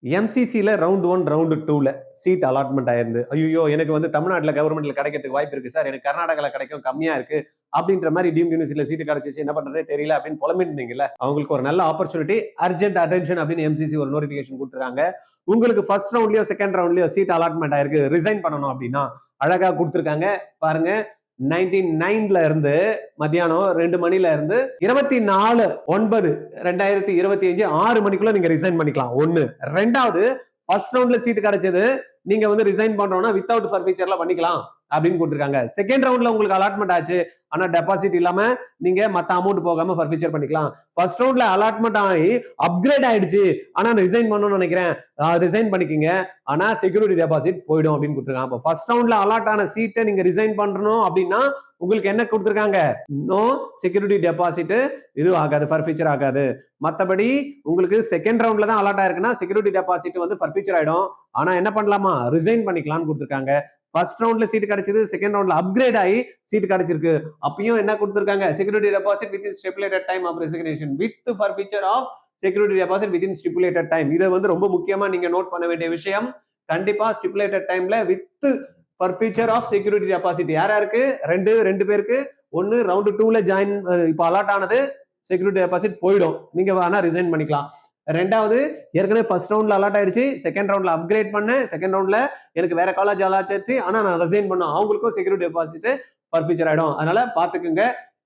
எம்சிசில round 1, round 2ல seat allotment ஆயிருந்து. ஐயோ! எனக்கு வந்து தமிழ்நாட்டுல கவர்மெண்ட்ல கிடைக்கிறதுக்கு வாய்ப்பு இருக்கு சார். எனக்கு கர்நாடகால கிடைக்கும் கம்மியா இருக்கு. அப்படின்ற மாரி டீம்ட் யூனிவர்சிட்டில சீட் கிடைச்சிச்சு. என்ன பண்றதுன்னே தெரியல அப்படின்னு புலம்பிட்டு இருந்தீங்கல்ல. அவங்களுக்கு ஒரு நல்ல ஆப்பர்ச்சுனிட்டி அர்ஜென்ட் அட்டென்ஷன் அப்படின்னு எம்சிசி ஒரு நோட்டிபிகேஷன் குடுத்துருக்காங்க. உங்களுக்கு ஃபர்ஸ்ட் ரவுண்ட்லயோ, செகண்ட் ரவுண்ட்லயோ சீட் அலாட்மெண்ட் ஆயிருக்கு. ரிசைன் பண்ணணும் அப்படின்னா அழகா குடுத்துருக்காங்க. பாருங்க 99ல இருந்து மத்தியானம் 2 மணில இருந்து 24/9/2025 6 மணிக்குள்ள நீங்க ரிசைன் பண்ணிக்கலாம். ஒண்ணு. ரெண்டாவது ஃபர்ஸ்ட் ரவுண்ட்ல சீட் கிடைச்சது நீங்க வந்து ரிசைன் பண்றோம்னா வித்தவுட் ஃபர்ஃபீச்சர்ல பண்ணிக்கலாம் அப்படின்னு கொடுத்துருக்காங்க. செகண்ட் ரவுண்ட்ல உங்களுக்கு அலாட்மெண்ட் ஆச்சு. ஆனா டெபாசிட் இல்லாம நீங்க மத்த அமௌண்ட் போகாம ஃபர்ஃபீச்சர் பண்ணிக்கலாம். ஃபர்ஸ்ட் ரவுண்ட்ல அலாட்மெண்ட் ஆகி அப்கிரேட் ஆயிடுச்சு. ஆனா ரிசைன் பண்ணணும்னு நினைக்கிறேன். ரிசைன் பண்ணிக்கங்க. ஆனா செக்யூரிட்டி டெபாசிட் போயிடும் அப்படின்னு கொடுத்துருக்காங்க. அப்போ ஃபர்ஸ்ட் ரவுண்ட்ல அலாட் ஆன சீட்டை நீங்க ரிசைன் பண்ணணும் அப்படின்னா உங்களுக்கு என்ன கொடுத்துருக்காங்க? நோ செக்யூரிட்டி டெபாசிட் இது ஆகாது, ஃபர்ஃபீச்சர் ஆகாது. மத்தபடி உங்களுக்கு செகண்ட் ரவுண்ட்ல தான் அலாட் ஆயிருக்குன்னா செக்யூரிட்டி டெபாசிட் வந்து ஃபர்ஃபீச்சர் ஆயிடும். ஆனா என்ன பண்ணலாமா? ரிசைன் பண்ணிக்கலாம்னு கொடுத்துருக்காங்க. ஃபர்ஸ்ட் ரவுண்ட்ல சீட் கிடைச்சது, செகண்ட் ரவுண்ட்ல அப்கிரேட் ஆகி சீட் கிடைச்சிருக்கு. அப்பயும் என்ன கொடுத்துருக்காங்க? Security deposit with stipulated time of resignation with forfeiture of security deposit with stipulated time. இதை வந்து ரொம்ப முக்கியமா நீங்க நோட் பண்ண வேண்டிய விஷயம். கண்டிப்பா ஸ்டிபுலேட்டட் டைம்ல with forfeiture of security deposit யார் யாருக்கு? ரெண்டு பேருக்கு. ஒன்னு ரவுண்ட் 2ல ஜாயின் இப்போ அலாட் ஆனது செக்யூரிட்டி டெபாசிட் போயிடும். நீங்க வேணா ரிசைன் பண்ணிக்கலாம். ரெண்டாவது ஏற்கனவே ஃபர்ஸ்ட் ரவுண்ட்ல அலாட் ஆயிடுச்சு, செகண்ட் ரவுண்ட்ல அப்கிரேட் பண்ணேன், செகண்ட் ரவுண்ட்ல எனக்கு வேற காலேஜ் அலாட் ஆச்சு, ஆனா நான் ரிசைன் பண்ணோம், அவங்களுக்கும் செக்யூரிட்டி டெபாசிட் ஃபர்ஃபீச்சர் ஆயிடும். அதனால பாத்துக்குங்க.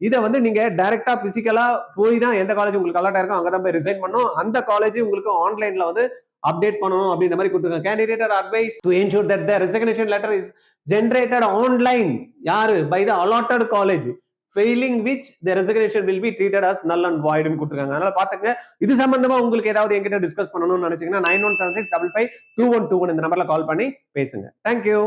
இதை வந்து நீங்க டைரக்டா பிசிக்கலா போய் தான் எந்த காலேஜ் உங்களுக்கு அலாட் ஆயிருக்கும் அங்கதான் போய் ரிசைன் பண்ணணும். அந்த காலேஜ் உங்களுக்கு ஆன்லைன்ல வந்து அப்டேட் பண்ணணும் அப்படின்ற மாதிரி கொடுத்துருக்காங்க. Candidate R advice to ensure that the resignation letter is generated online யாரு by the allotted college failing which the resignation will be treated as null and void னு கொடுத்திருக்காங்க. அதனால பாத்துங்க. இது சம்பந்தமா உங்களுக்கு ஏதாவது என்கிட்ட டிஸ்கஸ் பண்ணணும்னு நினைச்சீங்கன்னா 9176552121 இந்த நம்பர்ல கால் பண்ணி பேசுங்க. Thank you.